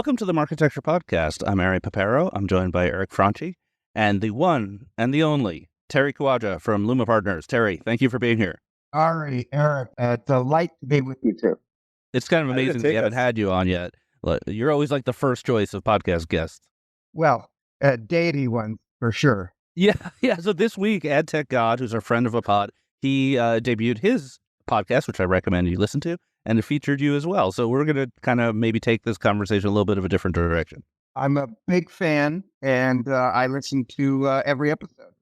Welcome to the Marketecture podcast. I'm Ari Papero. I'm joined by Eric Franchi and the one and the only Terry Kawaja from Luma Partners. Terry, thank you for being here. Ari, Eric, delight to be with you too. It's kind of amazing we haven't had you on yet. You're always like the first choice of podcast guests. Well, deity one for sure. Yeah. So this week, AdTech God, who's our friend of a pod, he debuted his podcast, which I recommend you listen to, and it featured you as well. So we're going to kind of maybe take this conversation a little bit of a different direction. I'm a big fan, and I listen to every episode.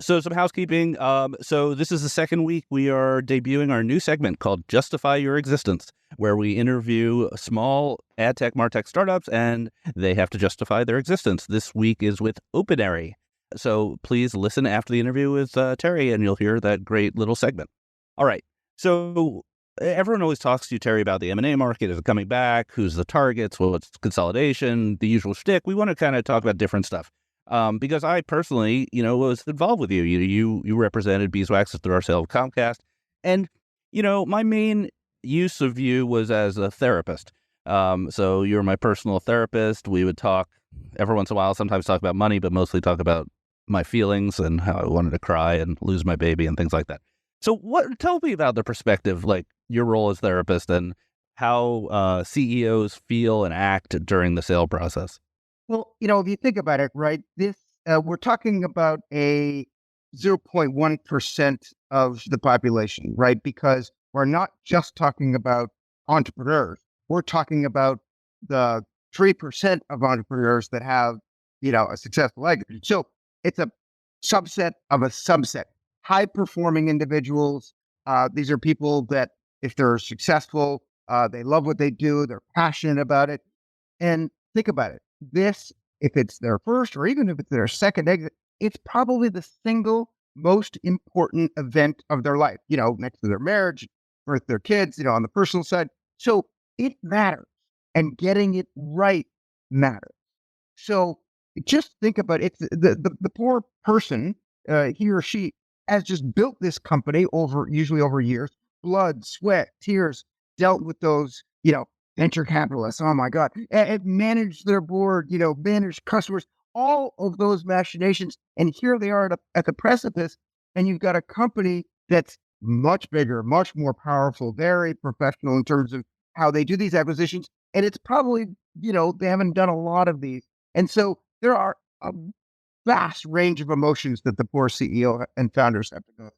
So some housekeeping. So this is the second week we are debuting our new segment called Justify Your Existence, where we interview small ad tech, martech startups, and they have to justify their existence. This week is with Opinary. So please listen after the interview with Terry, and you'll hear that great little segment. All right. So everyone always talks to you, Terry, about the M&A market. Is it coming back? Who's the targets? Well, it's consolidation, the usual shtick. We want to kind of talk about different stuff. Because I personally, was involved with you. You represented Beeswax through our sale of Comcast. And, my main use of you was as a therapist. So you were my personal therapist. We would talk every once in a while, sometimes talk about money, but mostly talk about my feelings and how I wanted to cry and lose my baby and things like that. So tell me about the perspective, like your role as therapist and how CEOs feel and act during the sale process. Well, if you think about it, right, this we're talking about a 0.1% of the population, right? Because we're not just talking about entrepreneurs. We're talking about the 3% of entrepreneurs that have, a successful exit. So it's a subset of a subset. High-performing individuals. These are people that, if they're successful, they love what they do. They're passionate about it. And think about it. This, if it's their first or even if it's their second exit, it's probably the single most important event of their life, next to their marriage, birth of their kids, on the personal side. So it matters, and getting it right matters. So just think about it. The poor person, he or she, has just built this company usually over years, blood, sweat, tears, dealt with those, venture capitalists, oh my God, and manage their board, manage customers, all of those machinations. And here they are at the precipice, and you've got a company that's much bigger, much more powerful, very professional in terms of how they do these acquisitions. And it's probably, they haven't done a lot of these. And so there are a vast range of emotions that the poor CEO and founders have to go through.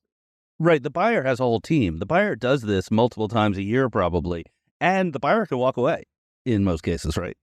Right. The buyer has a whole team. The buyer does this multiple times a year, probably. And the buyer can walk away in most cases, right?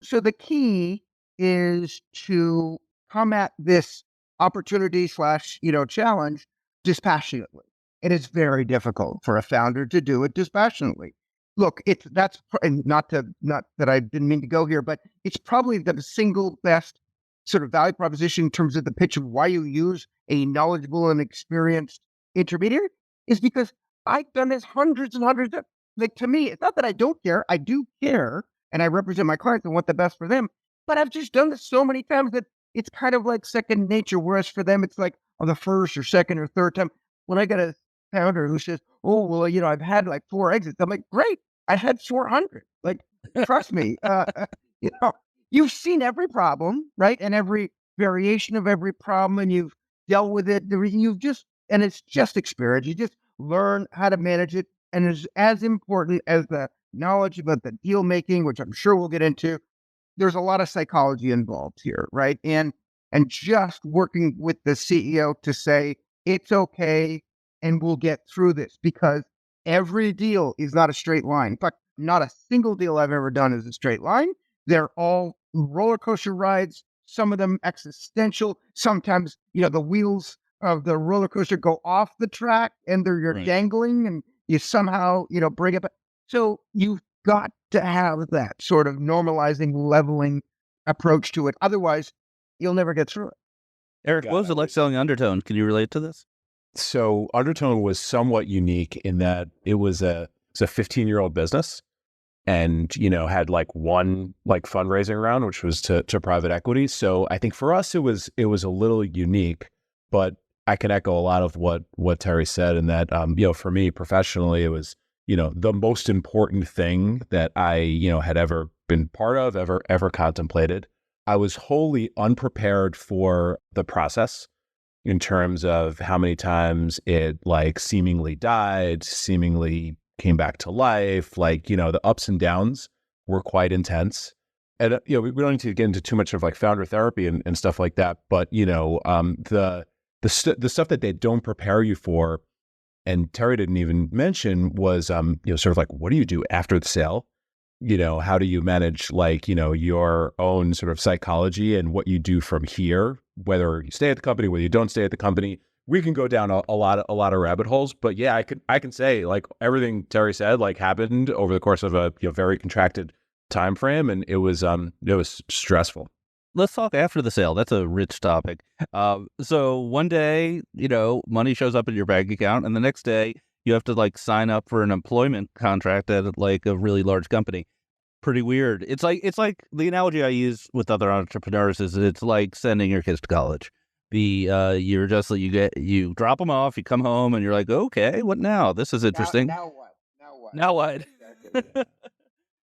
So the key is to come at this opportunity / challenge dispassionately. It is very difficult for a founder to do it dispassionately. Look, not that I didn't mean to go here, but it's probably the single best sort of value proposition in terms of the pitch of why you use a knowledgeable and experienced intermediary is because I've done this hundreds and hundreds of. Like, to me, it's not that I don't care. I do care, and I represent my clients and want the best for them. But I've just done this so many times that it's kind of like second nature. Whereas for them, it's like on the first or second or third time. When I get a founder who says, "Oh, well, I've had like 4 exits," I'm like, "Great, I had 400." Like, trust me, you've seen every problem, right, and every variation of every problem, and you've dealt with it. And it's just experience. You just learn how to manage it. And is as important as the knowledge about the deal making, which I'm sure we'll get into. There's a lot of psychology involved here, right? And just working with the CEO to say, it's okay, and we'll get through this, because every deal is not a straight line. In fact, not a single deal I've ever done is a straight line. They're all roller coaster rides, some of them existential. Sometimes, the wheels of the roller coaster go off the track and you're right. Dangling, and you somehow, bring it back. So you've got to have that sort of normalizing, leveling approach to it. Otherwise, you'll never get through it. Eric, what was it like selling Undertone? Can you relate to this? So Undertone was somewhat unique in that it was a 15-year-old business, and, had like one fundraising round, which was to private equity. So I think for us, it was a little unique, but I can echo a lot of what Terry said, in that, for me professionally, it was, the most important thing that I, had ever been part of, ever contemplated. I was wholly unprepared for the process in terms of how many times it like seemingly died, seemingly came back to life. Like, the ups and downs were quite intense. And, we don't need to get into too much of like founder therapy and stuff like that. But, the stuff that they don't prepare you for, and Terry didn't even mention, was, sort of like, what do you do after the sale? How do you manage like, your own sort of psychology and what you do from here, whether you stay at the company, whether you don't stay at the company. We can go down a lot of rabbit holes, but yeah, I can say like everything Terry said, like happened over the course of a very contracted time frame. And it was stressful. Let's talk after the sale. That's a rich topic. So one day, money shows up in your bank account, and the next day you have to like sign up for an employment contract at like a really large company. Pretty weird. It's like the analogy I use with other entrepreneurs is it's like sending your kids to college. You're just you drop them off, you come home, and you're like, okay, what now? This is interesting. Now what? Now what? Exactly.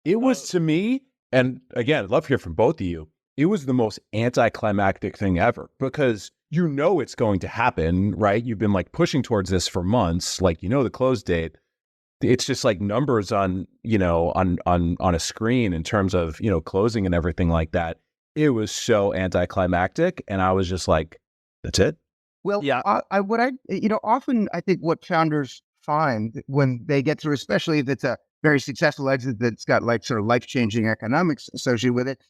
It was, to me, and again, I'd love to hear from both of you, it was the most anticlimactic thing ever, because it's going to happen, right? You've been like pushing towards this for months, like the close date. It's just like numbers on a screen in terms of closing and everything like that. It was so anticlimactic, and I was just like, that's it. Well, Yeah. Often I think what founders find when they get through, especially if it's a very successful exit that's got like sort of life-changing economics associated with it,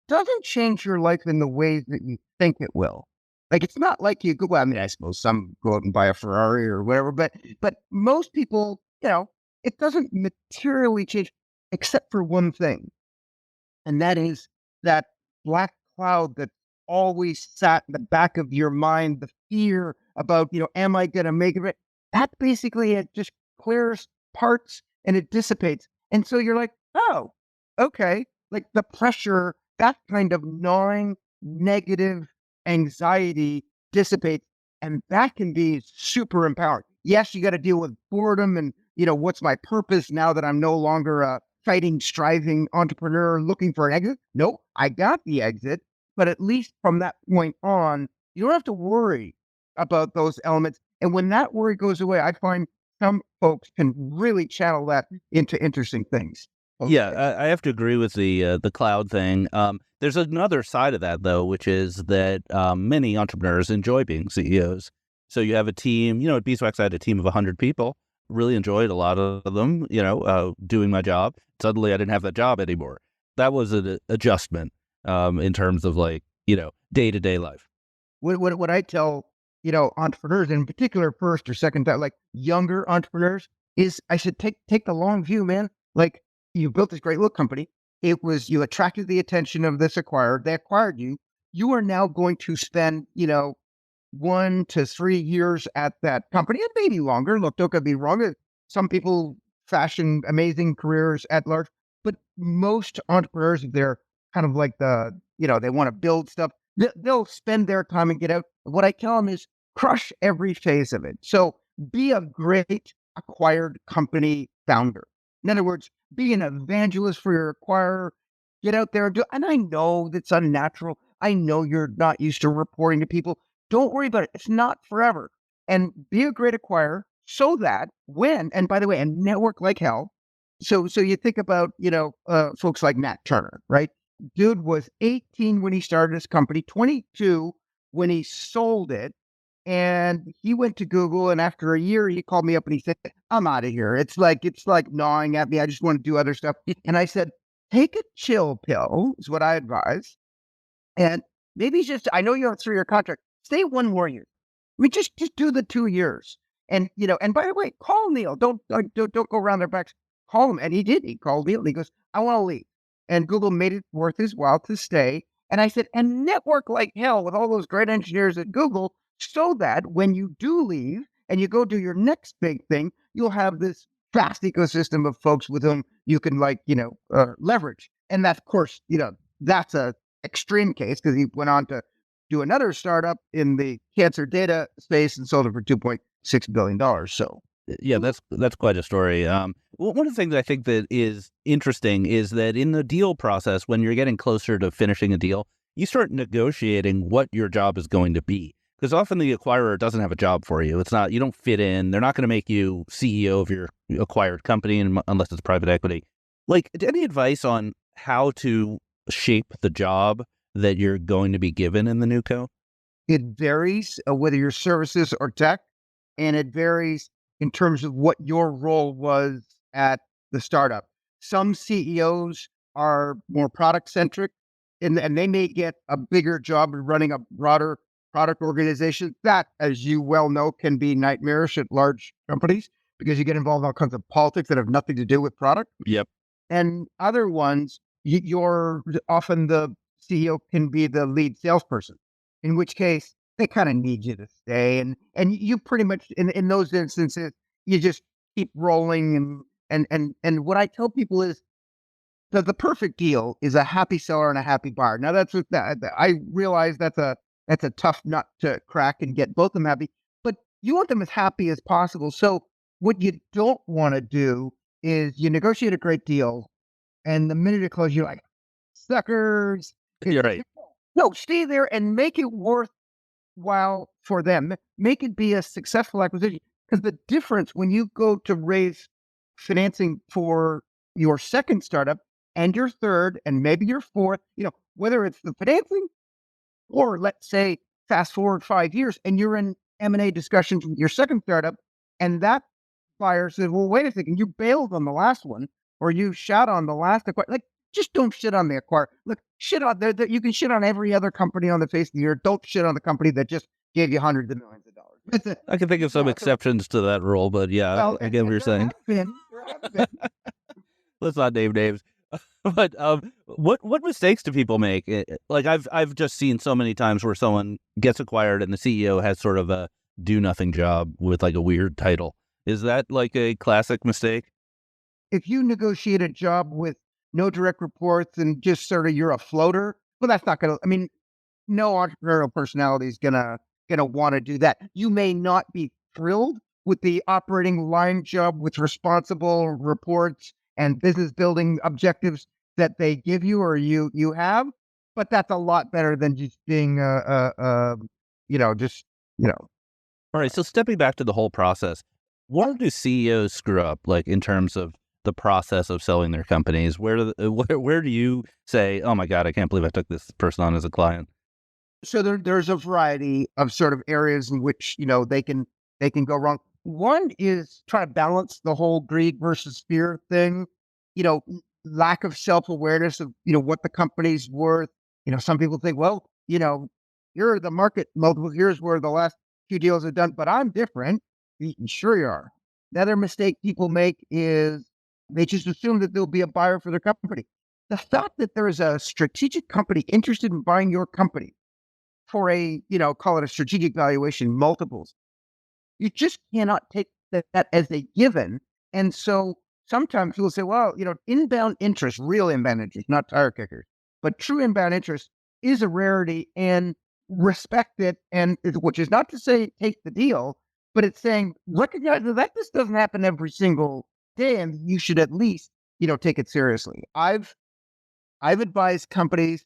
doesn't change your life in the ways that you think it will. Like, it's not like you go, well, I mean, I suppose some go out and buy a Ferrari or whatever, but most people, it doesn't materially change except for one thing. And that is that black cloud that always sat in the back of your mind, the fear about, am I going to make it? That basically, it just clears parts and it dissipates. And so you're like, oh, okay. Like the pressure, that kind of gnawing negative anxiety dissipates. And that can be super empowering. Yes, you got to deal with boredom and, what's my purpose now that I'm no longer a fighting, striving entrepreneur looking for an exit? Nope, I got the exit. But at least from that point on, you don't have to worry about those elements. And when that worry goes away, I find some folks can really channel that into interesting things. Okay. Yeah, I have to agree with the cloud thing. There's another side of that, though, which is that many entrepreneurs enjoy being CEOs. So you have a team, at Beeswax, I had a team of 100 people, really enjoyed a lot of them, doing my job. Suddenly I didn't have that job anymore. That was an adjustment in terms of like, day-to-day life. What I tell, entrepreneurs, in particular, first or second time, like younger entrepreneurs, is I should take the long view, man. Like, you built this great little company. You attracted the attention of this acquirer. They acquired you. You are now going to spend, 1 to 3 years at that company, and maybe longer. Look, don't get me wrong. Some people fashion amazing careers at large, but most entrepreneurs, if they're kind of like they want to build stuff, they'll spend their time and get out. What I tell them is crush every phase of it. So be a great acquired company founder. In other words, be an evangelist for your acquirer. Get out there and do. And I know that's unnatural. I know you're not used to reporting to people. Don't worry about it. It's not forever. And be a great acquirer so that and by the way, and network like hell. So you think about, folks like Nat Turner, right? Dude was 18 when he started his company, 22 when he sold it. And he went to Google, and after a year, he called me up and he said, I'm out of here. It's like gnawing at me. I just want to do other stuff. And I said, take a chill pill is what I advise. And maybe I know you have a 3-year contract. Stay 1 more year. I mean, just do the 2 years. And, and by the way, call Neil. Don't go around their backs. Call him. And he did. He called Neil and he goes, I want to leave. And Google made it worth his while to stay. And I said, and network like hell with all those great engineers at Google, so that when you do leave and you go do your next big thing, you'll have this vast ecosystem of folks with whom you can leverage. And that, of course, that's a extreme case because he went on to do another startup in the cancer data space and sold it for $2.6 billion. So Yeah, that's quite a story. Well, one of the things I think that is interesting is that in the deal process, when you're getting closer to finishing a deal, you start negotiating what your job is going to be. Because often the acquirer doesn't have a job for you. It's not, you don't fit in. They're not going to make you CEO of your acquired company unless it's private equity. Like, any advice on how to shape the job that you're going to be given in the new co? It varies whether you're services or tech, and it varies in terms of what your role was at the startup. Some CEOs are more product centric, and they may get a bigger job in running a broader product organization. That, as you well know, can be nightmarish at large companies because you get involved in all kinds of politics that have nothing to do with product. Yep. And other ones, you're often the CEO can be the lead salesperson, in which case they kind of need you to stay. And you pretty much in those instances, you just keep rolling. And what I tell people is that the perfect deal is a happy seller and a happy buyer. Now I realize that's a tough nut to crack and get both of them happy, but you want them as happy as possible. So what you don't want to do is you negotiate a great deal, and the minute it closes, you're like, suckers. You're right. No, stay there and make it worthwhile for them. Make it be a successful acquisition. Because the difference when you go to raise financing for your second startup and your third and maybe your fourth, whether it's the financing or let's say fast forward 5 years and you're in M&A discussions with your second startup, and that buyer says, well, wait a second, you bailed on the last one, or you shot on the last acquire. Like, just don't shit on the acquire. Look, shit on there. You can shit on every other company on the face of the earth. Don't shit on the company that just gave you hundreds of millions of dollars. I can think of some exceptions to that rule, but yeah, Well, I get what you're saying. There have been. Let's not name names. But what mistakes do people make? Like I've just seen so many times where someone gets acquired and the CEO has sort of a do nothing job with like a weird title. Is that like a classic mistake? If you negotiate a job with no direct reports and just sort of you're a floater, well, that's not gonna. I mean, no entrepreneurial personality is gonna want to do that. You may not be thrilled with the operating line job with responsible reports and business building objectives that they give you or you have, but that's a lot better than just being just All right. So stepping back to the whole process, what do CEOs screw up like in terms of the process of selling their companies? Where do you say, oh my God, I can't believe I took this person on as a client? So there's a variety of sort of areas in which they can go wrong. One is trying to balance the whole greed versus fear thing. You know, lack of self awareness of what the company's worth. Some people think, well, you're the market multiple. Here's where the last few deals are done, but I'm different. Sure you are. Another mistake people make is they just assume that there'll be a buyer for their company. The fact that there is a strategic company interested in buying your company for call it a strategic valuation, multiples. You just cannot take that as a given. And so sometimes people say, well, inbound interest, real inbound interest, not tire kickers, but true inbound interest is a rarity and respect it. Which is not to say take the deal, but it's saying recognize that this doesn't happen every single day and you should at least, take it seriously. I've advised companies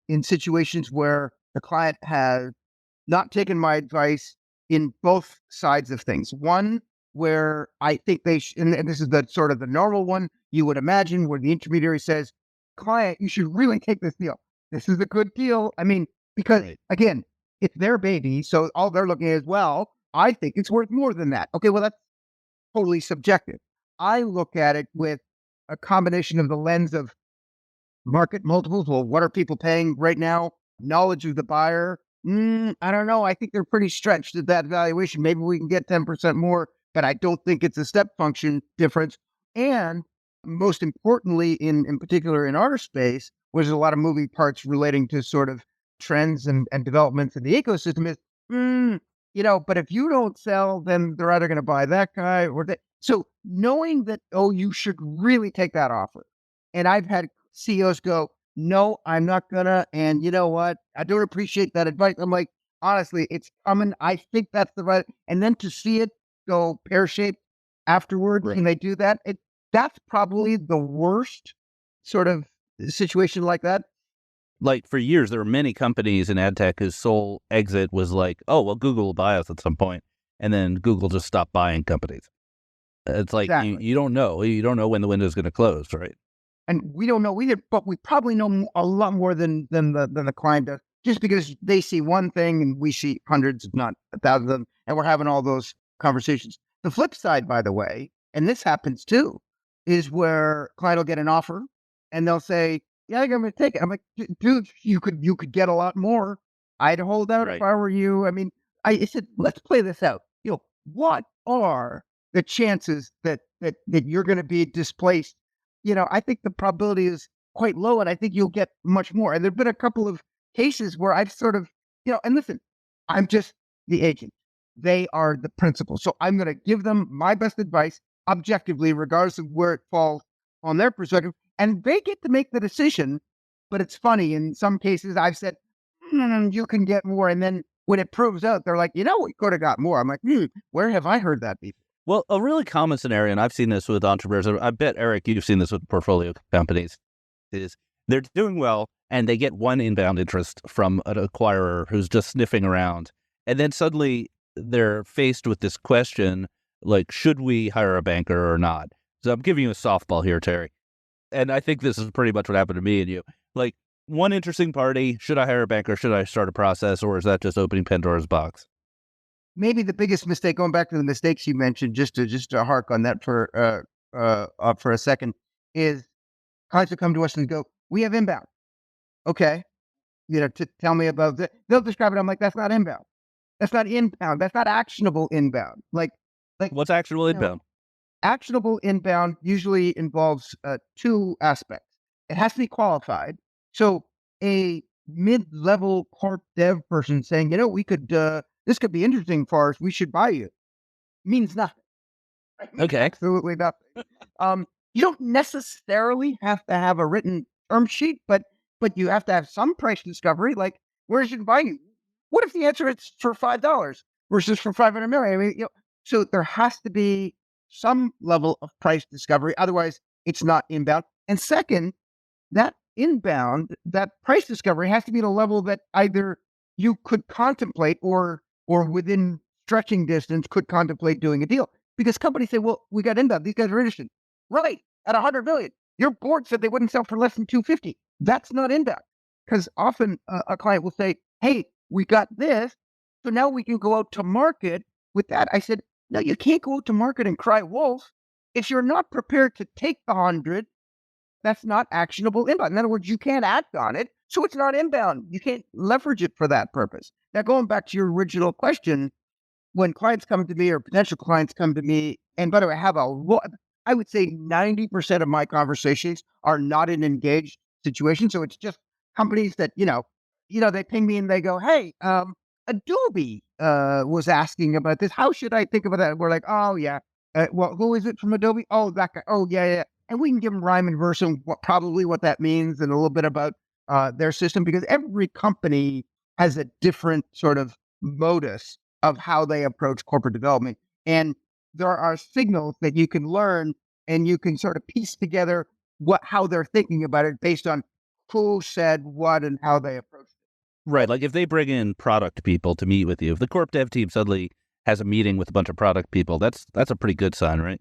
in situations where the client has not taken my advice in both sides of things. One, where I think and this is the sort of the normal one you would imagine, where the intermediary says, client, you should really take this deal. This is a good deal. I mean, because Right. again, it's their baby. So all they're looking at is, well, I think it's worth more than that. Okay, well, that's totally subjective. I look at it with a combination of the lens of market multiples. Well, what are people paying right now? Knowledge of the buyer. I don't know. I think they're pretty stretched at that valuation. Maybe we can get 10% more, but I don't think it's a step function difference. And most importantly, in particular in our space, where there's a lot of moving parts relating to sort of trends and developments in the ecosystem is, but if you don't sell, then they're either going to buy that guy or that. So knowing that, you should really take that offer. And I've had CEOs go, no, I'm not gonna. And you know what? I don't appreciate that advice. I'm like, honestly, it's coming. I think that's the right. And then to see it go pear shaped afterwards Right. when they do that, That's probably the worst sort of situation like that. Like for years, there were many companies in ad tech whose sole exit was like, oh, well, Google will buy us at some point. And then Google just stopped buying companies. It's like Exactly. you don't know. You don't know when the window is going to close, right? And we don't know either, but we probably know a lot more than the client does, just because they see one thing and we see hundreds, if not thousands of them, and we're having all those conversations. The flip side, by the way, and this happens too, is where client will get an offer and they'll say, "Yeah, I'm going to take it." I'm like, "Dude, you could get a lot more. I'd hold out if Right. I were you." I mean, I said, "Let's play this out. What are the chances that you're going to be displaced?" I think the probability is quite low, and I think you'll get much more. And there've been a couple of cases where I've sort of, and listen, I'm just the agent. They are the principal. So I'm going to give them my best advice objectively, regardless of where it falls on their perspective. And they get to make the decision. But it's funny. In some cases, I've said, you can get more. And then when it proves out, they're like, we could have got more. I'm like, where have I heard that before? Well, a really common scenario, and I've seen this with entrepreneurs, I bet, Eric, you've seen this with portfolio companies, is they're doing well and they get one inbound interest from an acquirer who's just sniffing around. And then suddenly they're faced with this question, like, should we hire a banker or not? So I'm giving you a softball here, Terry. And I think this is pretty much what happened to me and you. Like, one interesting party, should I hire a banker? Should I start a process? Or is that just opening Pandora's box? Maybe the biggest mistake, going back to the mistakes you mentioned, just to hark on that for a second, is clients will come to us and go, "We have inbound." Okay, to tell me about that. They'll describe it. I'm like, "That's not inbound. That's not inbound. That's not actionable inbound." Like What's actual you know, inbound? actionable inbound usually involves two aspects. It has to be qualified. So a mid-level corp dev person saying, we could this could be interesting for us. We should buy you, means nothing. It means Okay. absolutely nothing. You don't necessarily have to have a written term sheet, but you have to have some price discovery. Like, where should buy you? What if the answer is for $5 versus for 500 million? I mean, so there has to be some level of price discovery. Otherwise, it's not inbound. And second, that inbound, that price discovery has to be at a level that either you could contemplate or within stretching distance could contemplate doing a deal. Because companies say, well, we got inbound. These guys are interested. Right. At 100 million. Your board said they wouldn't sell for less than 250. That's not inbound. Because often a client will say, hey, we got this. So now we can go out to market with that. I said, no, you can't go out to market and cry wolf. If you're not prepared to take the 100, that's not actionable inbound. In other words, you can't act on it. So it's not inbound. You can't leverage it for that purpose. Now, going back to your original question, when clients come to me or potential clients come to me, and by the way, I would say 90% of my conversations are not in engaged situations. So it's just companies that, they ping me and they go, hey, Adobe was asking about this. How should I think about that? We're like, oh, yeah. Well, who is it from Adobe? Oh, that guy. Oh, yeah, yeah. And we can give them rhyme and verse on probably what that means and a little bit about their system, because every company has a different sort of modus of how they approach corporate development. And there are signals that you can learn and you can sort of piece together how they're thinking about it based on who said what and how they approach it. Right. Like if they bring in product people to meet with you, if the corp dev team suddenly has a meeting with a bunch of product people, that's a pretty good sign, right?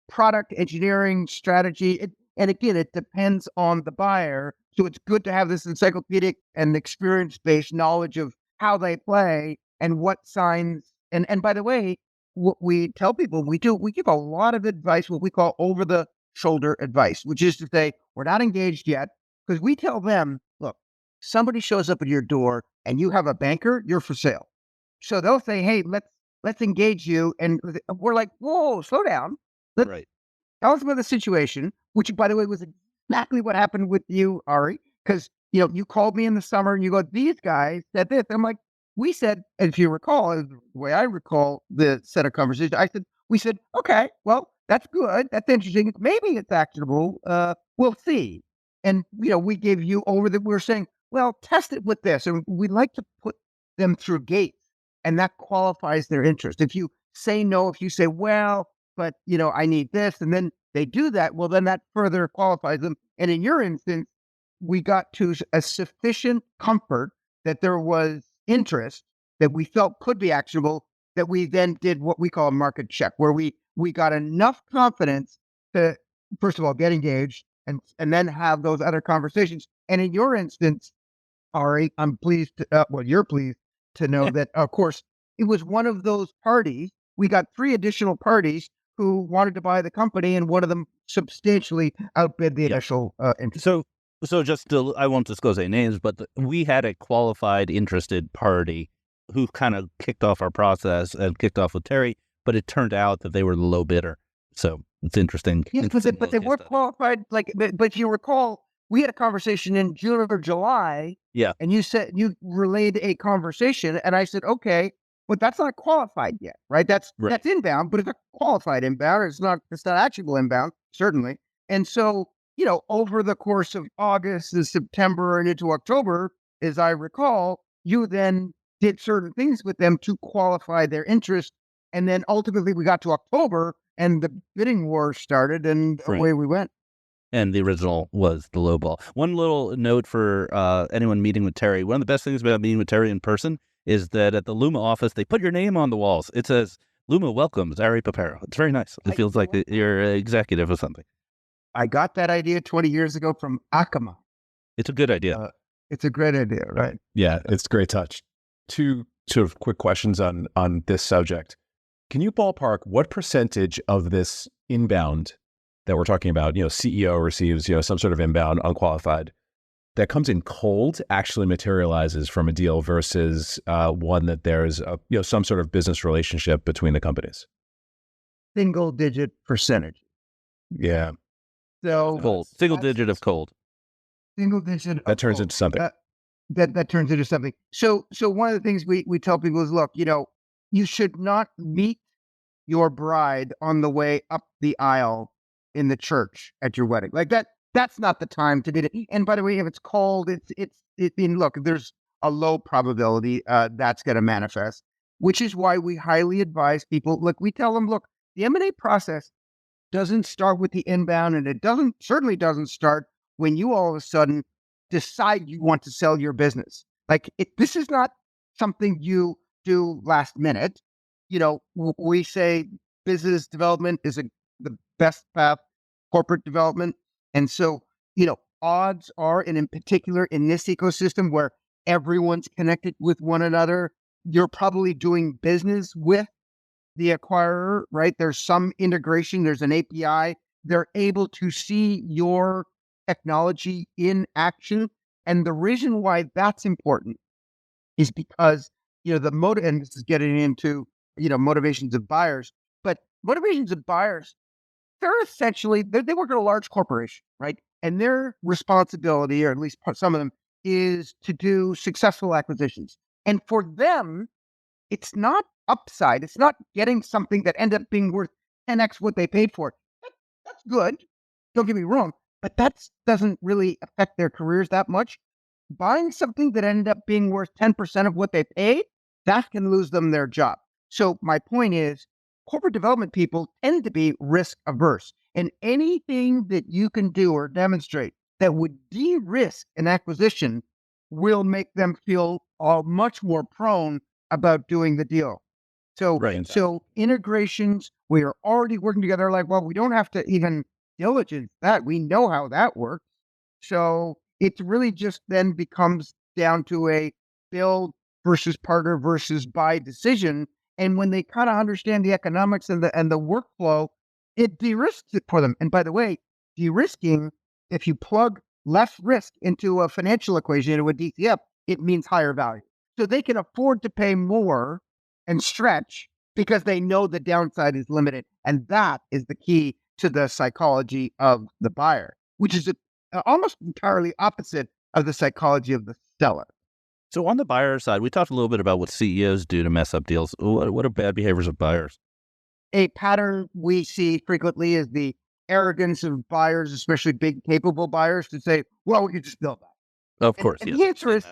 Product engineering strategy. And again, it depends on the buyer. So it's good to have this encyclopedic and experience-based knowledge of how they play and what signs. And by the way, what we tell people we give a lot of advice, what we call over the shoulder advice, which is to say, we're not engaged yet, because we tell them, look, somebody shows up at your door and you have a banker, you're for sale. So they'll say, hey, let's engage you. And we're like, whoa, slow down. Right. Tell us about the situation, which, by the way, was exactly what happened with you, Ari, because, you called me in the summer and you go, these guys said this. I'm like, we said, if you recall, the way I recall the set of conversations, we said, okay, well, that's good. That's interesting. Maybe it's actionable. We'll see. And, we gave you we're saying, well, test it with this. And we like to put them through gates, and that qualifies their interest. If you say no, if you say, well, but, I need this. And then they do that, well, then that further qualifies them. And in your instance, we got to a sufficient comfort that there was interest that we felt could be actionable, that we then did what we call a market check, where we got enough confidence to, first of all, get engaged and then have those other conversations. And in your instance, Ari, I'm pleased to, you're pleased to know that, of course, it was one of those parties. We got 3 additional parties who wanted to buy the company, and one of them substantially outbid the initial interest. So just to, I won't disclose any names, but we had a qualified interested party who kind of kicked off our process and kicked off with Terry, but it turned out that they were the low bidder. So it's interesting. Yes, but they were qualified. But you recall, we had a conversation in June or July. Yeah. And you said you relayed a conversation, and I said, okay, but that's not qualified yet, right? That's inbound, but it's a qualified inbound. It's not actionable inbound, certainly. And so, over the course of August and September and into October, as I recall, you then did certain things with them to qualify their interest. And then ultimately we got to October and the bidding war started, and away we went. And the original was the low ball. One little note for anyone meeting with Terry. One of the best things about meeting with Terry in person is that at the Luma office, they put your name on the walls. It says, Luma welcomes Ari Papero. It's very nice. It feels like you're an executive or something. I got that idea 20 years ago from Acoma. It's a good idea. It's a great idea, right? Yeah, it's a great touch. 2 sort of quick questions on this subject. Can you ballpark what percentage of this inbound that we're talking about, CEO receives, some sort of inbound, unqualified, that comes in cold actually materializes from a deal versus one that there's some sort of business relationship between the companies? Single digit percentage. Yeah. So cold. Single digit of cold. Single digit. That turns into something. That turns into something. So one of the things we tell people is, look, you should not meet your bride on the way up the aisle in the church at your wedding. Like that's not the time to do it. And by the way, if it's cold, look, there's a low probability that's going to manifest, which is why we highly advise people. Look, we tell them, look, the M&A process doesn't start with the inbound, and it certainly doesn't start when you all of a sudden decide you want to sell your business. This is not something you do last minute. We say business development is the best path, corporate development. And so, odds are, and in particular in this ecosystem where everyone's connected with one another, you're probably doing business with the acquirer, right? There's some integration, there's an API. They're able to see your technology in action. And the reason why that's important is because, the motive, and this is getting into, motivations of buyers, but motivations of buyers, they're essentially, they work at a large corporation, right? And their responsibility, or at least some of them, is to do successful acquisitions. And for them, it's not upside. It's not getting something that ends up being worth 10x what they paid for. That's good. Don't get me wrong, but that doesn't really affect their careers that much. Buying something that ended up being worth 10% of what they paid, that can lose them their job. So my point is, corporate development people tend to be risk averse, and anything that you can do or demonstrate that would de-risk an acquisition will make them feel much more prone about doing the deal. So integrations, we are already working together. We don't have to even diligence that. We know how that works. So it really just then becomes down to a build versus partner versus buy decision. And when they kind of understand the economics and the workflow, it de-risks it for them. And by the way, de-risking, if you plug less risk into a financial equation, into a DCF, it means higher value. So they can afford to pay more and stretch because they know the downside is limited. And that is the key to the psychology of the buyer, which is almost entirely opposite of the psychology of the seller. So on the buyer side, we talked a little bit about what CEOs do to mess up deals. What are bad behaviors of buyers? A pattern we see frequently is the arrogance of buyers, especially big, capable buyers, to say, well, we can just build that. Of course. And the answer is,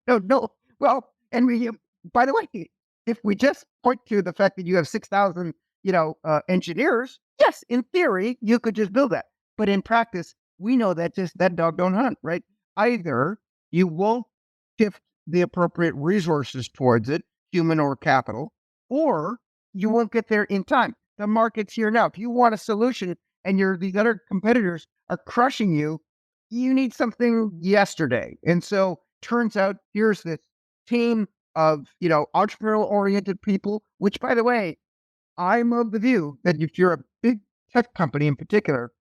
no. Well, and by the way, if we just point to the fact that you have 6,000, engineers, Yes, in theory, you could just build that. But in practice, we know that just that dog don't hunt, right? Either you won't shift the appropriate resources towards it, human or capital, or you won't get there in time. The market's here now. If you want a solution and these other competitors are crushing you, you need something yesterday. And so turns out here's this team of, entrepreneurial oriented people, which by the way, I'm of the view that if you're a big tech company in particular,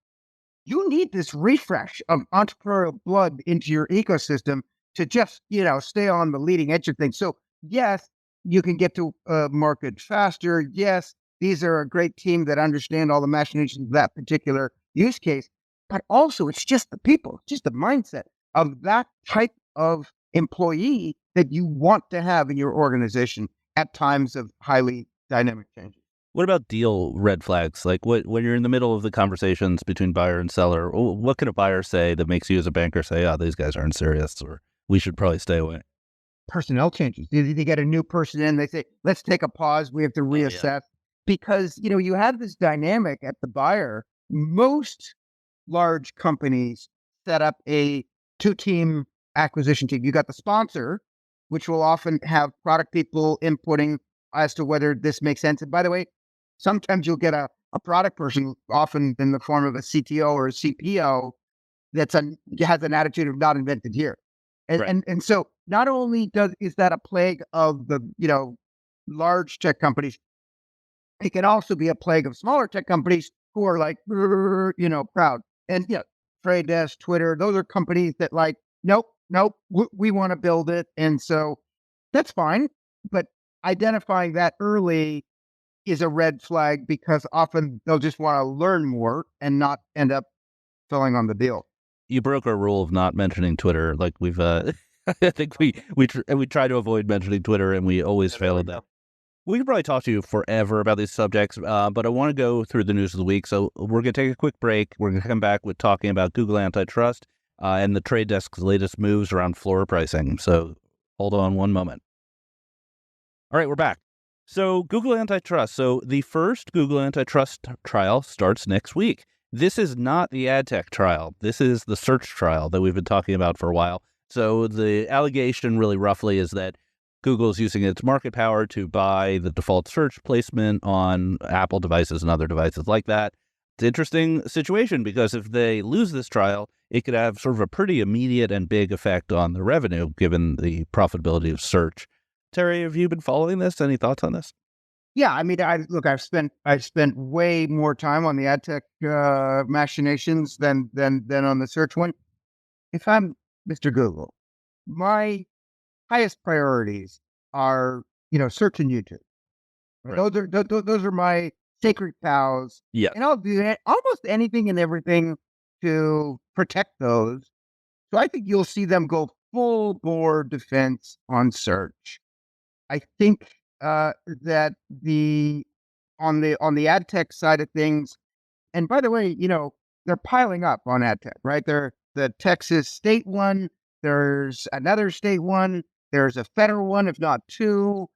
you need this refresh of entrepreneurial blood into your ecosystem to just, stay on the leading edge of things. So, yes, you can get to market faster. Yes, these are a great team that understand all the machinations of that particular use case. But also, it's just the people, just the mindset of that type of employee that you want to have in your organization at times of highly dynamic changes. What about deal red flags? Like when you're in the middle of the conversations between buyer and seller, what can a buyer say that makes you as a banker say, oh, these guys aren't serious, or we should probably stay away? Personnel changes. They get a new person in, they say, let's take a pause. We have to reassess because, you have this dynamic at the buyer. Most large companies set up a 2-team acquisition team. You got the sponsor, which will often have product people inputting as to whether this makes sense. And by the way, sometimes you'll get a product person, often in the form of a CTO or a CPO, has an attitude of not invented here. And, Right. and so not only is that a plague of the, large tech companies, it can also be a plague of smaller tech companies who are like, proud. And Trade Desk, Twitter, those are companies that like, nope, we want to build it. And so that's fine. But identifying that early is a red flag because often they'll just want to learn more and not end up filling on the deal. You broke our rule of not mentioning Twitter. Like we've, I think we try to avoid mentioning Twitter, and we always fail at that. We could probably talk to you forever about these subjects, but I want to go through the news of the week. So we're going to take a quick break. We're going to come back with talking about Google antitrust and the Trade Desk's latest moves around floor pricing. So hold on one moment. All right, we're back. So Google antitrust. So the first Google antitrust trial starts next week. This is not the ad tech trial. This is the search trial that we've been talking about for a while. So the allegation really roughly is that Google is using its market power to buy the default search placement on Apple devices and other devices like that. It's an interesting situation because if they lose this trial, it could have sort of a pretty immediate and big effect on the revenue, given the profitability of search. Terry, have you been following this? Any thoughts on this? Yeah, I mean, I've spent way more time on the ad tech machinations than on the search one. If I'm Mr. Google, my highest priorities are, search and YouTube. Right. Those are my sacred cows. Yeah. And I'll do almost anything and everything to protect those. So I think you'll see them go full bore defense on search. I think that on the ad tech side of things, and by the way, they're piling up on ad tech, right? They're the Texas state one. There's another state one. There's a federal one, if not two.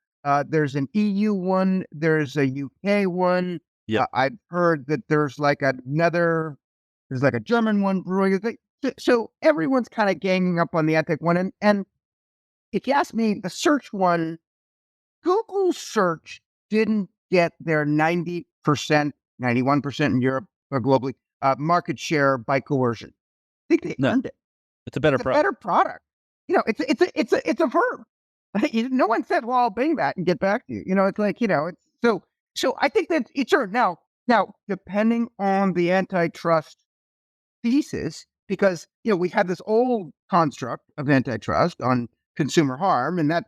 There's an EU one. There's a UK one. Yeah. I've heard that there's like a German one brewing. So everyone's kind of ganging up on the ad tech one. And if you ask me, the search one, Google search didn't get their 90%, 91% in Europe or globally market share by coercion. I think they earned it. It's a better product. It's a verb. No one said, "Well, I'll bring that and get back to you." It's like it's so. I think that it's earned now. Depending on the antitrust thesis, because we have this old construct of antitrust on consumer harm, and that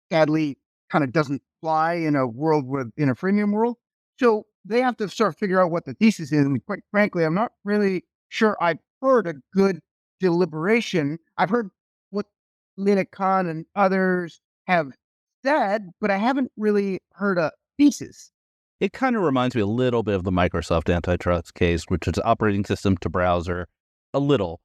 sadly kind of doesn't fly in a freemium world. So they have to sort of figure out what the thesis is. And quite frankly, I'm not really sure I've heard a good deliberation. I've heard what Lina Khan and others have said, but I haven't really heard a thesis. It kind of reminds me a little bit of the Microsoft antitrust case, which is operating system to browser, a little.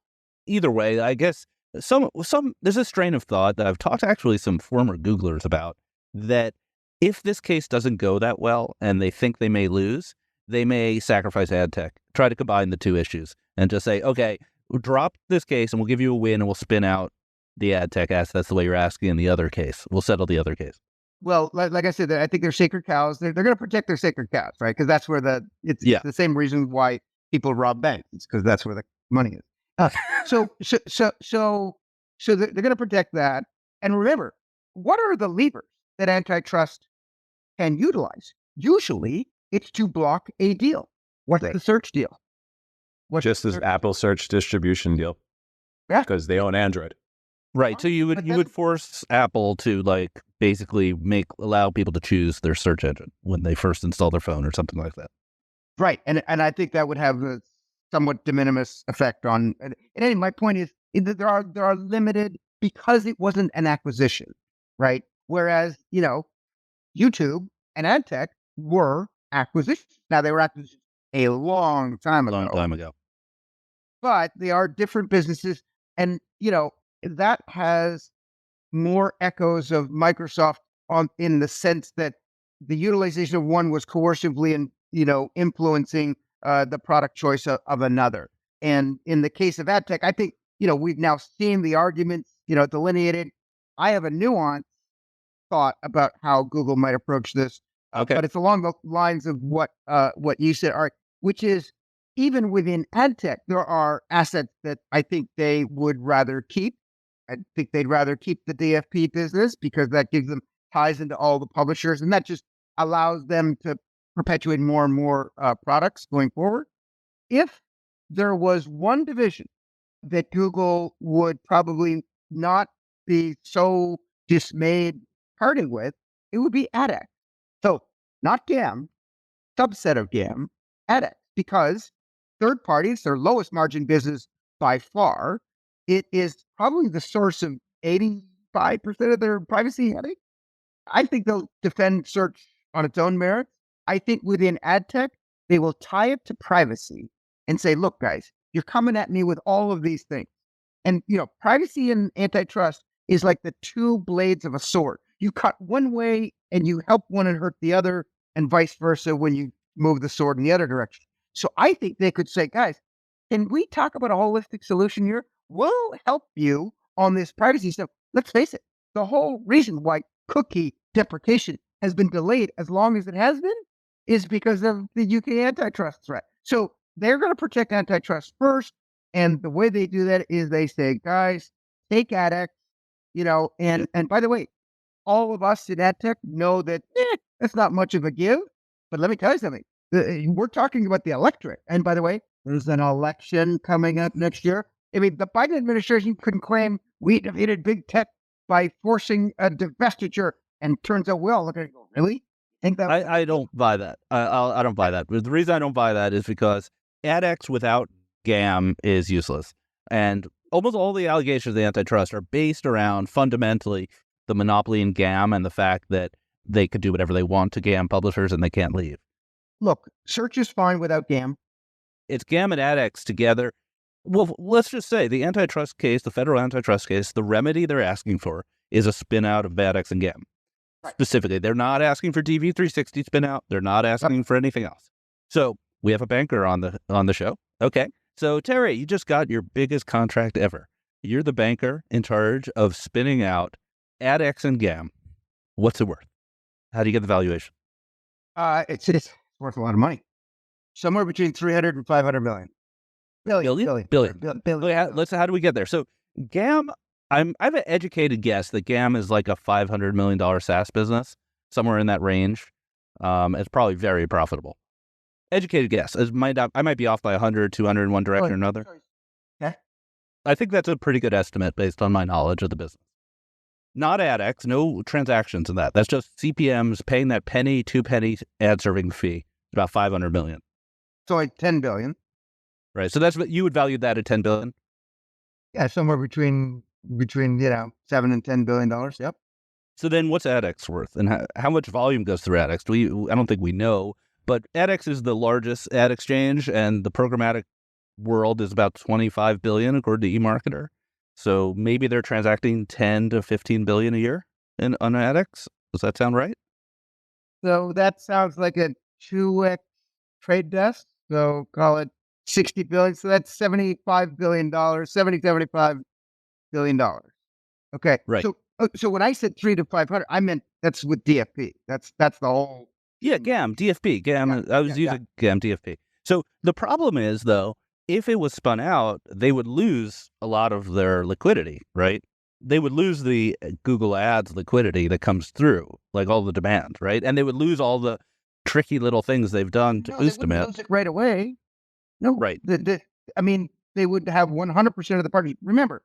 Either way, I guess there's a strain of thought that I've talked to actually some former Googlers about, that if this case doesn't go that well and they think they may lose, they may sacrifice ad tech, try to combine the two issues and just say, okay, drop this case and we'll give you a win and we'll spin out the ad tech assets the way you're asking in the other case. We'll settle the other case. Well, like I said, I think they're sacred cows. They're going to protect their sacred cows, right? Because that's where it's the same reason why people rob banks. It's because that's where the money is. So they're going to protect that. And remember, what are the levers that antitrust can utilize? Usually, it's to block a deal. What's the search deal? Just as Apple search distribution deal. Yeah, because they own Android. Right. So you would force Apple to like basically allow people to choose their search engine when they first install their phone or something like that. Right. And I think that would have a somewhat de minimis effect on. And anyway, my point is that there are limited because it wasn't an acquisition, right? Whereas YouTube and ad tech were acquisitions. Now they were acquisitions a long time ago. But they are different businesses, and that has more echoes of Microsoft in the sense that the utilization of one was coercively and influencing the product choice of another. And in the case of ad tech, I think we've now seen the arguments delineated. I have a nuanced thought about how Google might approach this, but it's along the lines of what you said, Art, which is even within ad tech, there are assets that I think they would rather keep. I think they'd rather keep the DFP business because that gives them ties into all the publishers, and that just allows them to perpetuate more and more products going forward. If there was one division that Google would probably not be so dismayed parting with, it would be AdX. So not GAM, subset of GAM, AdX, because third parties, their lowest margin business by far, it is probably the source of 85% of their privacy headache. I think they'll defend search on its own merits. I think within ad tech, they will tie it to privacy and say, look, guys, you're coming at me with all of these things. And, privacy and antitrust is like the two blades of a sword. You cut one way and you help one and hurt the other, and vice versa when you move the sword in the other direction. So I think they could say, guys, can we talk about a holistic solution here? We'll help you on this privacy stuff. Let's face it, the whole reason why cookie deprecation has been delayed as long as it has been is because of the UK antitrust threat. So they're going to protect antitrust first. And the way they do that is they say, guys, take AdX, and by the way, all of us in ad tech know that that's not much of a give. But let me tell you something. We're talking about the electorate. And by the way, there's an election coming up next year. I mean, the Biden administration couldn't claim we defeated big tech by forcing a divestiture, and turns out we all look at it and go, really? I don't buy that. I don't buy that. But the reason I don't buy that is because AdX without GAM is useless. And almost all the allegations of the antitrust are based around fundamentally the monopoly in GAM and the fact that they could do whatever they want to GAM publishers and they can't leave. Look, search is fine without GAM. It's GAM and AdX together. Well, let's just say the antitrust case, the federal antitrust case, the remedy they're asking for is a spin out of AdX and GAM. Right. Specifically, they're not asking for DV360 spin out. They're not asking for anything else. So we have a banker on the show. Okay. So Terry, you just got your biggest contract ever. You're the banker in charge of spinning out AdX and GAM. What's it worth? How do you get the valuation? It's worth a lot of money. Somewhere between 300 and 500 million. Billion. How do we get there? So GAM, I have an educated guess that GAM is like a $500 million SaaS business, somewhere in that range. It's probably very profitable. Educated guess. I might be off by 100, 200 in one direction or another. Okay. I think that's a pretty good estimate based on my knowledge of the business. Not AdX, no transactions in that. That's just CPMs paying that penny, 2 penny ad serving fee. About 500 million. So like 10 billion. Right. So that's what you would value that at 10 billion? Yeah, somewhere between $7 and $10 billion. Yep. So then what's AdX worth, and how much volume goes through AdX? I don't think we know, but AdX is the largest ad exchange, and the programmatic world is about 25 billion according to eMarketer. So maybe they're transacting 10 to 15 billion a year on AdX. Does that sound right? So that sounds like a 2x trade desk. So call it 60 billion. So that's $75 billion, 75 billion dollars. Okay. Right. So when I said 3 to 500, I meant that's with DFP. That's the whole. Yeah, GAM, DFP, GAM. I was using GAM, DFP. So the problem is, though, if it was spun out, they would lose a lot of their liquidity, right? They would lose the Google Ads liquidity that comes through, like all the demand, right? And they would lose all the tricky little things they've done to boost They demand. wouldn't lose it right away. No. Right. I mean, they would have 100% of the party. Remember,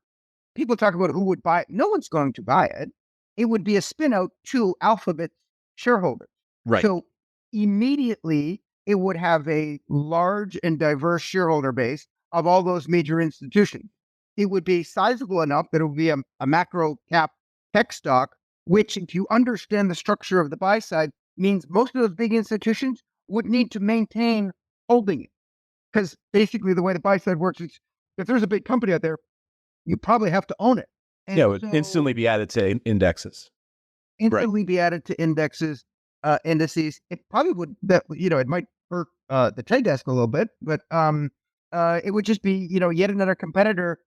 people talk about who would buy it. No one's going to buy it. It would be a spin out to Alphabet shareholders. Right. So immediately it would have a large and diverse shareholder base of all those major institutions. It would be sizable enough that it would be a macro cap tech stock, which, if you understand the structure of the buy side, means most of those big institutions would need to maintain holding it. Because basically the way the buy side works is if there's a big company out there, you probably have to own it. And it would instantly be added to indexes. Instantly be added to indices, indices. It probably would, it might hurt the trade desk a little bit, but it would just be, yet another competitor.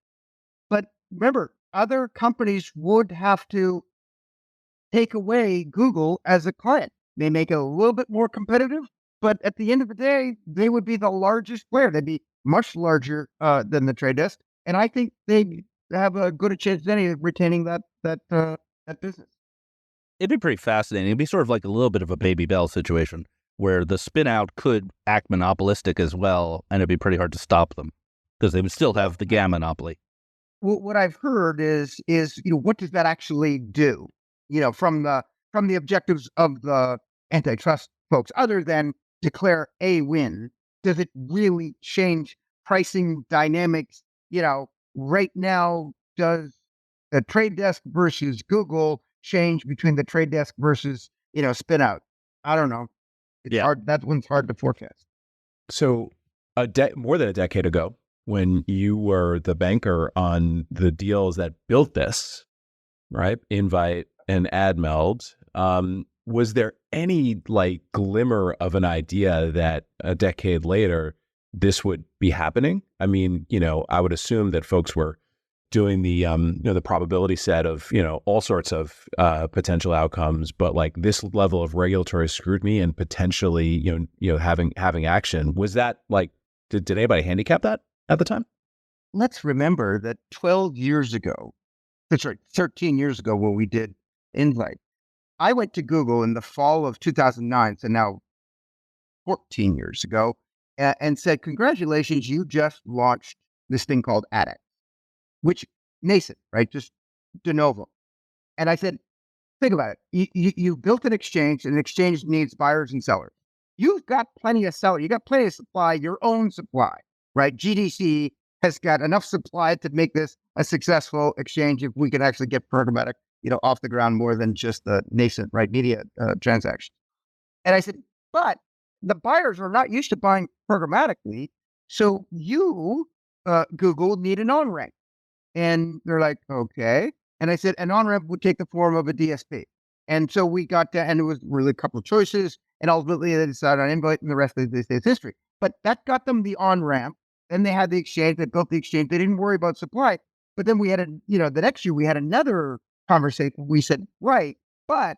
But remember, other companies would have to take away Google as a client. They make it a little bit more competitive, but at the end of the day, they would be the largest player. They'd be much larger than the trade desk, and I think they have a good chance than any of retaining that business. It'd be pretty fascinating. It'd be sort of like a little bit of a Baby Bell situation where the spin out could act monopolistic as well, and it'd be pretty hard to stop them because they would still have the GAM monopoly. Well, what I've heard is what does that actually do? From the objectives of the antitrust folks, other than declare a win, does it really change pricing dynamics? Right now, does the trade desk versus Google change between the trade desk versus spin out? I don't know. It's hard. That one's hard to forecast. So more than a decade ago, when you were the banker on the deals that built this, right, Invite and AdMeld, was there any glimmer of an idea that a decade later this would be happening? I mean, I would assume that folks were doing the the probability set of all sorts of potential outcomes, but this level of regulatory scrutiny and potentially having action, was that did anybody handicap that at the time? Let's remember that 12 years ago, 13 years ago, when we did Invite, I went to Google in the fall of 2009, so now 14 years ago, and said, congratulations, you just launched this thing called AdX, which nascent, right? Just de novo. And I said, think about it. You built an exchange, and an exchange needs buyers and sellers. You've got plenty of sellers. You got plenty of supply, your own supply, right? GDC has got enough supply to make this a successful exchange if we can actually get programmatic, off the ground more than just the nascent, right, media transactions. And I said, but the buyers are not used to buying programmatically, so you, Google, need an on-ramp. And they're like, okay. And I said, an on-ramp would take the form of a DSP. And so we got to, and it was really a couple of choices, and ultimately they decided on Invite, and the rest of this is history. But that got them the on-ramp. Then they had the exchange, they built the exchange. They didn't worry about supply. But then we had the next year we had another conversation. We said, right, but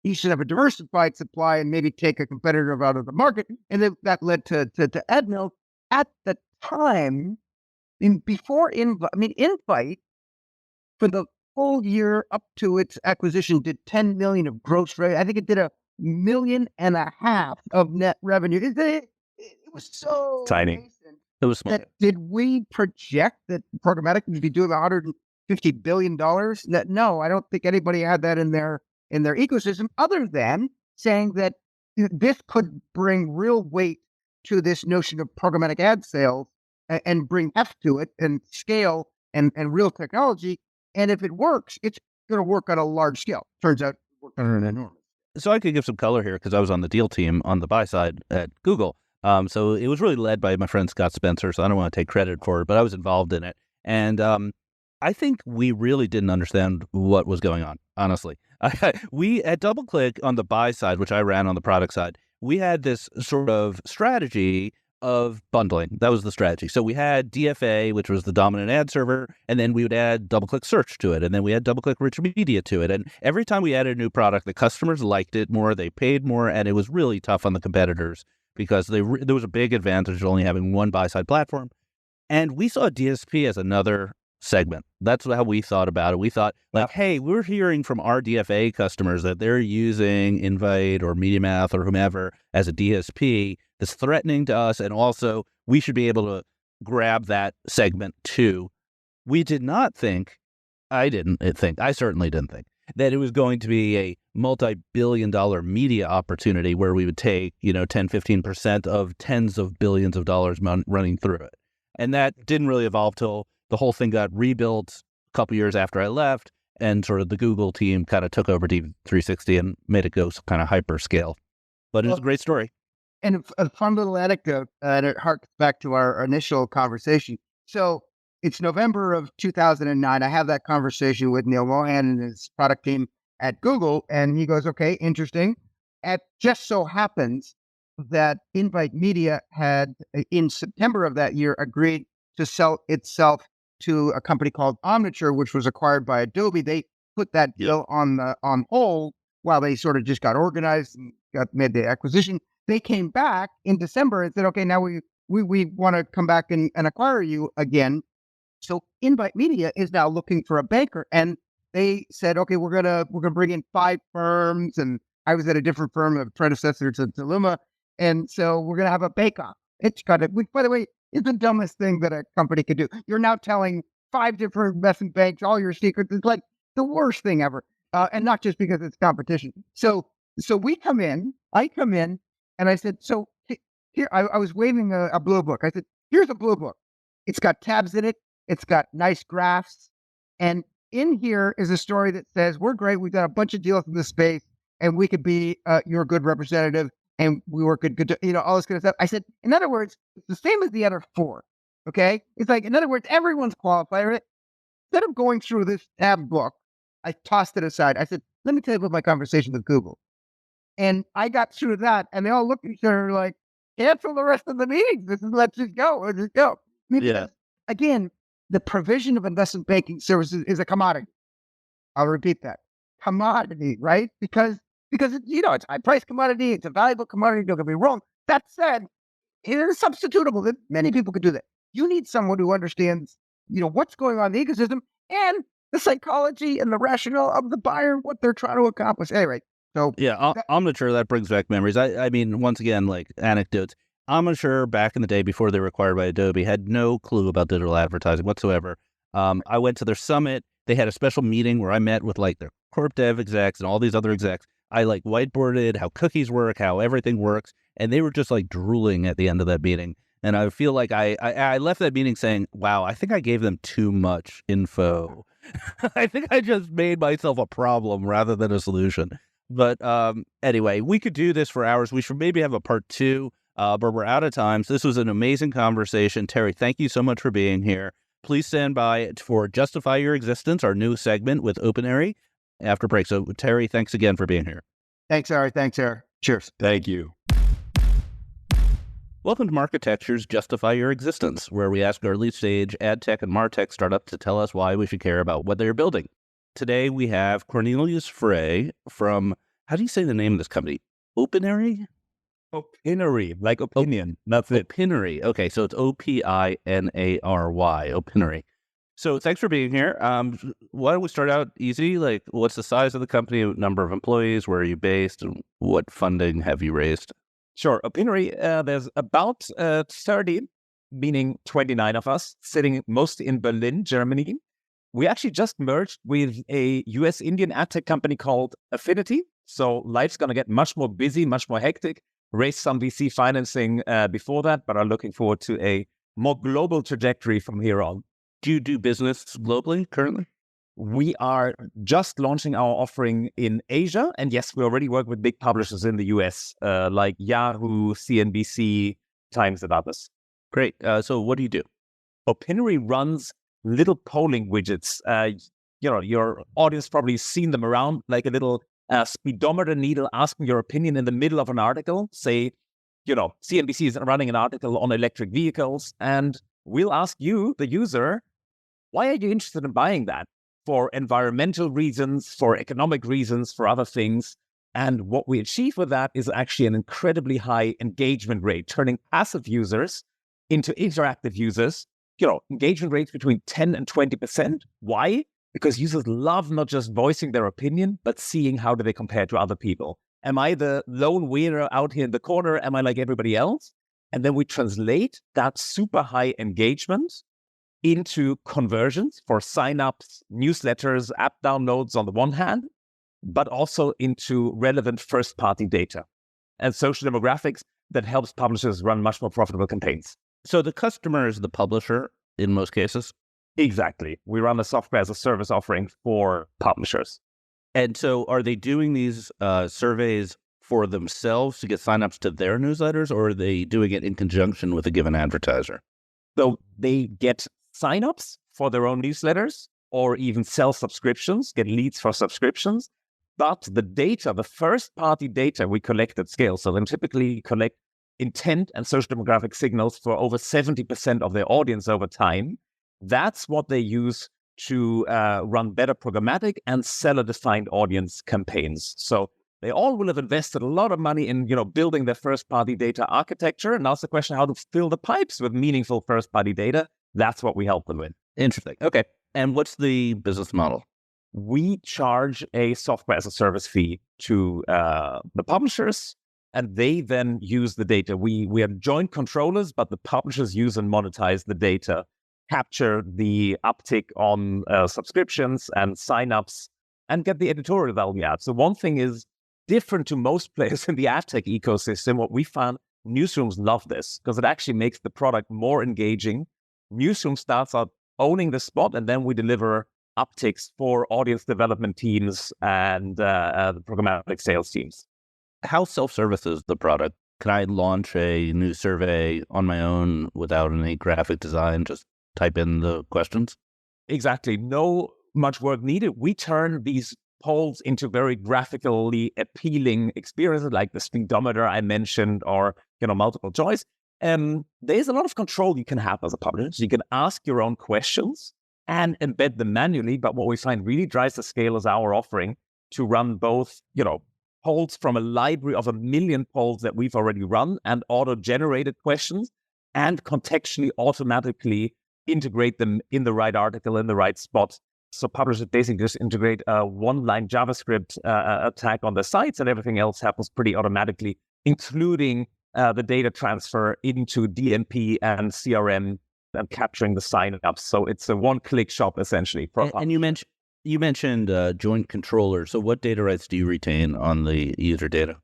you should have a diversified supply and maybe take a competitor out of the market. And then that led to AdMeld. At the time, before Invite, for the full year up to its acquisition, did 10 million of gross revenue. I think it did $1.5 million of net revenue. It was so tiny. Nascent. It was small. Did we project that programmatic would be doing $150 billion? No, I don't think anybody had that in their ecosystem, other than saying that this could bring real weight to this notion of programmatic ad sales and bring heft to it and scale and real technology. And if it works, it's going to work on a large scale. Turns out it worked on an enormous. So I could give some color here because I was on the deal team on the buy side at Google. So it was really led by my friend Scott Spencer, so I don't want to take credit for it, but I was involved in it. And I think we really didn't understand what was going on, honestly. We at DoubleClick on the buy side, which I ran on the product side, we had this sort of strategy of bundling. That was the strategy. So we had DFA, which was the dominant ad server, and then we would add DoubleClick Search to it, and then we had DoubleClick Rich Media to it. And every time we added a new product, the customers liked it more, they paid more, and it was really tough on the competitors because there was a big advantage of only having one buy-side platform. And we saw DSP as another segment. That's how we thought about it. We thought, like, hey, we're hearing from our DFA customers that they're using Invite or MediaMath or whomever as a DSP that's threatening to us, and also we should be able to grab that segment too. We did not think, I certainly didn't think, that it was going to be a multi-billion-dollar media opportunity where we would take, 10, 15% of tens of billions of dollars running through it. And that didn't really evolve till the whole thing got rebuilt a couple years after I left, and sort of the Google team kind of took over D360 and made it go kind of hyperscale. But it was a great story. And a fun little anecdote, and it harks back to our initial conversation. So it's November of 2009. I have that conversation with Neil Mohan and his product team at Google, and he goes, okay, interesting. It just so happens that Invite Media had, in September of that year, agreed to sell itself to a company called Omniture, which was acquired by Adobe. They put that deal on hold while they sort of just got organized and made the acquisition. They came back in December and said, okay, now we want to come back and acquire you again. So Invite Media is now looking for a banker, and they said, okay, we're gonna bring in 5 firms, and I was at a different firm, a predecessor to Luma, and so we're gonna have a bake-off. It's which, by the way, is the dumbest thing that a company could do. You're now telling 5 different investment banks all your secrets. It's like the worst thing ever, and not just because it's competition. So I come in, and I said, so here, I was waving a blue book. I said, here's a blue book. It's got tabs in it. It's got nice graphs. And in here is a story that says, we're great. We've done a bunch of deals in this space, and we could be your good representative, and we work good, all this kind of stuff. I said, in other words, it's the same as the other 4. Okay. It's like, in other words, everyone's qualified. Right? Instead of going through this tab book, I tossed it aside. I said, let me tell you about my conversation with Google. And I got through that, and they all looked at each other like, cancel the rest of the meetings. Let's just go. Because, again, the provision of investment banking services is a commodity. I'll repeat that. Commodity, right? Because it's a price commodity. It's a valuable commodity. Don't get me wrong. That said, it is substitutable. Many people could do that. You need someone who understands, what's going on in the ecosystem and the psychology and the rationale of the buyer, what they're trying to accomplish. Anyway. So Omniture, that brings back memories. I mean, once again, like anecdotes. Omniture, back in the day before they were acquired by Adobe, had no clue about digital advertising whatsoever. I went to their summit. They had a special meeting where I met with like their corp dev execs and all these other execs. I like whiteboarded how cookies work, how everything works, and they were just like drooling at the end of that meeting. And I feel like I left that meeting saying, wow, I think I gave them too much info. I think I just made myself a problem rather than a solution. But anyway, we could do this for hours. We should maybe have a part 2, but we're out of time. So this was an amazing conversation. Terry, thank you so much for being here. Please stand by for Justify Your Existence, our new segment with Opinary after break. So Terry, thanks again for being here. Thanks, Ari. Cheers. Thank you. Welcome to Marketecture's Justify Your Existence, where we ask our lead stage ad tech and martech startups to tell us why we should care about what they're building. Today we have Cornelius Frey from, how do you say the name of this company? Opinary? Opinary, like opinion. That's it. Opinary. Okay, so it's Opinary. Opinary. So thanks for being here. Why don't we start out easy? Like, what's the size of the company, number of employees, where are you based, and what funding have you raised? Sure. Opinary, there's about 30, meaning 29 of us, sitting mostly in Berlin, Germany. We actually just merged with a US-Indian ad tech company called Affinity. So life's going to get much more busy, much more hectic. Raised some VC financing before that, but are looking forward to a more global trajectory from here on. Do you do business globally currently? We are just launching our offering in Asia. And yes, we already work with big publishers in the US, like Yahoo, CNBC, Times, and others. Great. So what do you do? Opinary runs little polling widgets. Your audience probably seen them around, like a little a speedometer needle asking your opinion in the middle of an article. Say, CNBC is running an article on electric vehicles, and we'll ask you, the user, why are you interested in buying that? For environmental reasons, for economic reasons, for other things. And what we achieve with that is actually an incredibly high engagement rate, turning passive users into interactive users. Engagement rates between 10 and 20%. Why? Because users love not just voicing their opinion, but seeing how do they compare to other people. Am I the lone weirdo out here in the corner? Am I like everybody else? And then we translate that super high engagement into conversions for signups, newsletters, app downloads on the one hand, but also into relevant first-party data and social demographics that helps publishers run much more profitable campaigns. So the customer is the publisher in most cases? Exactly. We run a software as a service offering for publishers. And so are they doing these surveys for themselves to get signups to their newsletters, or are they doing it in conjunction with a given advertiser? So they get signups for their own newsletters or even sell subscriptions, get leads for subscriptions. But the data, the first-party data we collect at scale, so they typically collect intent and social demographic signals for over 70% of their audience over time. That's what they use to run better programmatic and seller-defined audience campaigns. So they all will have invested a lot of money in, building their first-party data architecture. And now it's the question how to fill the pipes with meaningful first-party data. That's what we help them with. Interesting. Okay. And what's the business model? We charge a software as a service fee to the publishers, and they then use the data. We are joint controllers, but the publishers use and monetize the data, capture the uptick on subscriptions and signups, and get the editorial value out. So one thing is different to most players in the ad tech ecosystem. What we found, newsrooms love this because it actually makes the product more engaging. Newsroom starts out owning the spot, and then we deliver upticks for audience development teams and the programmatic sales teams. How self-service is the product? Can I launch a new survey on my own without any graphic design? Just type in the questions? Exactly. No much work needed. We turn these polls into very graphically appealing experiences like the speedometer I mentioned or, multiple choice. There's a lot of control you can have as a publisher. So you can ask your own questions and embed them manually. But what we find really drives the scale is our offering to run both, polls from a library of 1 million polls that we've already run and auto-generated questions, and contextually automatically integrate them in the right article, in the right spot. So publishers basically just integrate a one-line JavaScript tag on the sites, and everything else happens pretty automatically, including the data transfer into DMP and CRM and capturing the sign-ups. So it's a one-click shop, essentially. And you mentioned joint controller. So what data rights do you retain on the user data?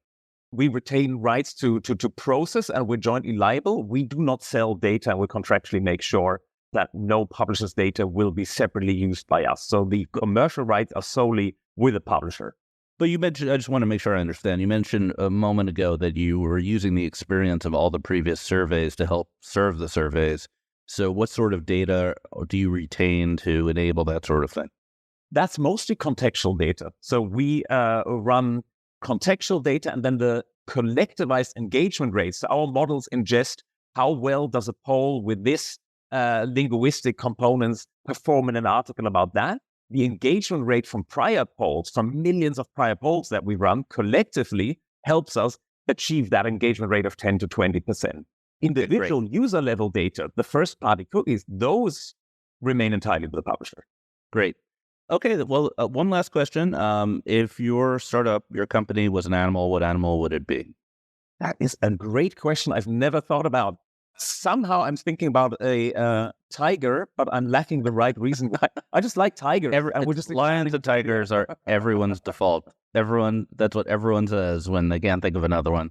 We retain rights to process, and we're jointly liable. We do not sell data, and we contractually make sure that no publisher's data will be separately used by us. So the commercial rights are solely with the publisher. But you mentioned, I just want to make sure I understand, you mentioned a moment ago that you were using the experience of all the previous surveys to help serve the surveys. So what sort of data do you retain to enable that sort of thing? That's mostly contextual data. So we run contextual data and then the collectivized engagement rates. So our models ingest how well does a poll with this linguistic components perform in an article about that. The engagement rate from prior polls, from millions of prior polls that we run collectively, helps us achieve that engagement rate of 10 to 20%. Individual user level data, the first party cookies, those remain entirely with the publisher. Great. Okay, well, one last question. If your startup, your company was an animal, what animal would it be? That is a great question I've never thought about. Somehow I'm thinking about a tiger, but I'm lacking the right reason. I just like tigers. Lions and tigers are everyone's default. That's what everyone says when they can't think of another one.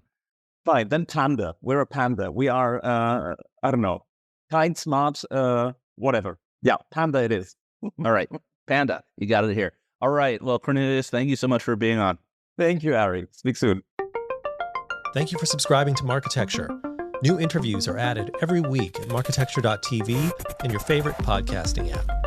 Fine, then panda. We're a panda. We are, I don't know, kind, smart, whatever. Yeah, panda it is. All right, panda. You got it here. All right. Well, Cornelius, thank you so much for being on. Thank you, Ari. Speak soon. Thank you for subscribing to Marketecture. New interviews are added every week at marketecture.tv and your favorite podcasting app.